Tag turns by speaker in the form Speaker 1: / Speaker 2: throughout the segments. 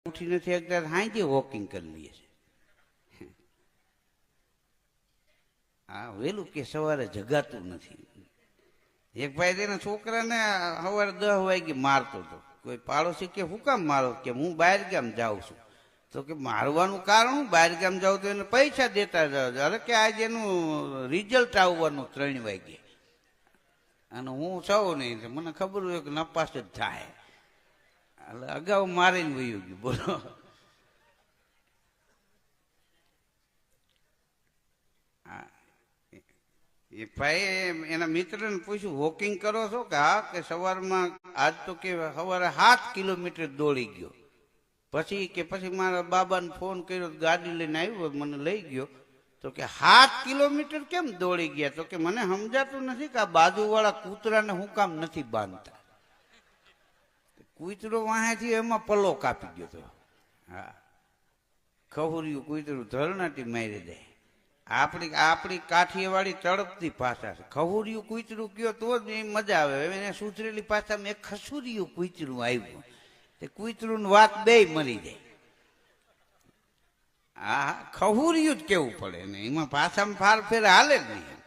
Speaker 1: ઉઠી નથી શકતા, હાંજે વોકિંગ કરી લઈએ છે. હા, વેલું કે સવારે જગાતું નથી. એક ભાઈ તેના છોકરાને સવારે 10 વાગે મારતો હતો. કોઈ પાડોશી કે હું કામ મારો? કે હું બહાર ગામ જાઉં છું. તો કે મારવાનું કારણ હું? બહાર ગામ જાઉં તો એને પૈસા દેતા જાવ. અરે કે આજે એનું રિઝલ્ટ આવવાનું 3 વાગે, અને હું સૌ નહીં, મને ખબર હોય કે નપાસ જ થાય, એટલે અગાઉ મારીને વયું ગયું. બોલો. એ ભાઈ એના મિત્રને પૂછ્યું, વોકિંગ કરો છો? કે હા. કે સવારમાં આજ તો કે સવારે 7 કિલોમીટર દોડી ગયો. પછી મારા બાબાને ફોન કર્યો, ગાડી લઈને આવ્યો, મને લઈ ગયો. તો કે 7 કિલોમીટર કેમ દોડી ગયા? તો કે મને સમજાતું નથી કે આ બાજુવાળા કૂતરાને હું કામ નથી બાંધતા. કૂતરો વાહેથી એમાં પલ્લો કાપી ગયો હતો. હા, ખહુરિયું કૂતરું ધરણાટી મારી દે. આપણી કાઠિયાવાડી તળપતી ભાષા છે. ખહુરિયું કૂતરું કયો તો જ એ મજા આવે. એને સુધરેલી ભાષામાં એક ખસુરિયું કૂતરું આવ્યું, તે કૂતરું વાત બે મરી જાય. હા, ખહુરિયું જ કેવું પડે ને, એમાં ભાષામાં ફાર ફેર હાલે જ નહીં.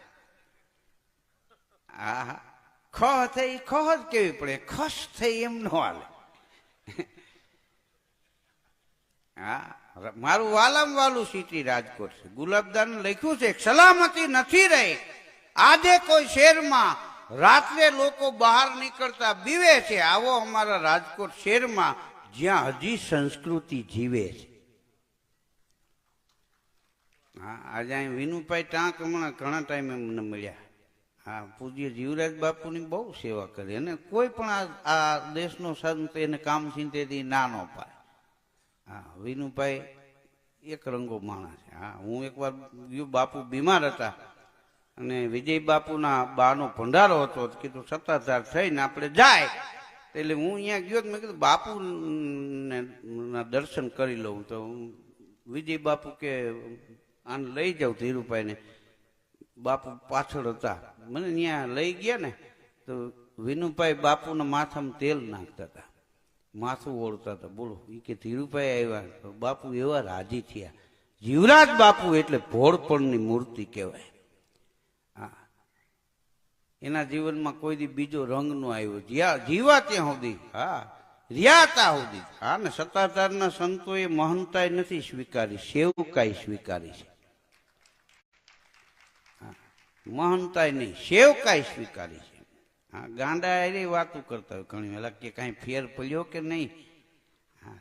Speaker 1: હા, ખ થઈ ખહ જ કેવી પડે, ખસ થઈ એમ ન હાલે. હા, મારું વાલામ વાલું સિટી રાજકોટ છે. ગુલાબદાન લખ્યું છે, સલામતી નથી રહી આજે કોઈ શહેરમાં, રાત્રે લોકો બહાર નીકળતા બીવે છે. આવો અમારા રાજકોટ શહેરમાં, જ્યાં હજી સંસ્કૃતિ જીવે છે. હા, આજે અહીં વિનુભાઈ ટાંક હમણાં ઘણા ટાઈમે મને મળ્યા. હા, પૂજ્ય જીવરાજ બાપુની બહુ સેવા કરી, અને કોઈ પણ આ દેશનો સંત એને કામ ચિંતેથી ના ન પાય. હા, વિનુભાઈ એક રંગો માણસ છે. હા, હું એકવાર બાપુ બીમાર હતા, અને વિજય બાપુના બાનો ભંડારો હતો. કીધું સત્તાધાર થઈને આપણે જાય. એટલે હું અહીંયા ગયો, મેં કીધું બાપુના દર્શન કરી લઉં. તો વિજય બાપુ કે આને લઈ જાઉં ધીરુભાઈને. બાપુ પાછળ હતા, મને ત્યાં લઈ ગયા ને, તો વિનુભાઈ બાપુના માથામાં તેલ નાખતા હતા, માથું ઓળતા હતા. બોલો, એ કે ધીરુભાઈ આવ્યા. તો બાપુ એવા રાજી થયા. જીવરાજ બાપુ એટલે ભોળપણની મૂર્તિ કહેવાય. હા, એના જીવનમાં કોઈ દી બીજો રંગ નો આવ્યો, જીવા ત્યાં સુધી. હા, રિયાતા સુધી. હા, ને સત્તાધારના સંતોએ મહંતાઈ નથી સ્વીકારી, સેવકાઈ સ્વીકારી છે. મહંતાઈ નહીં, સેવકાઈ સ્વીકારી છે. હા, ગાંડા એ વાતું કરતા હોય ઘણી વાર કે કાંઈ ફેર પડ્યો કે નહીં. હા,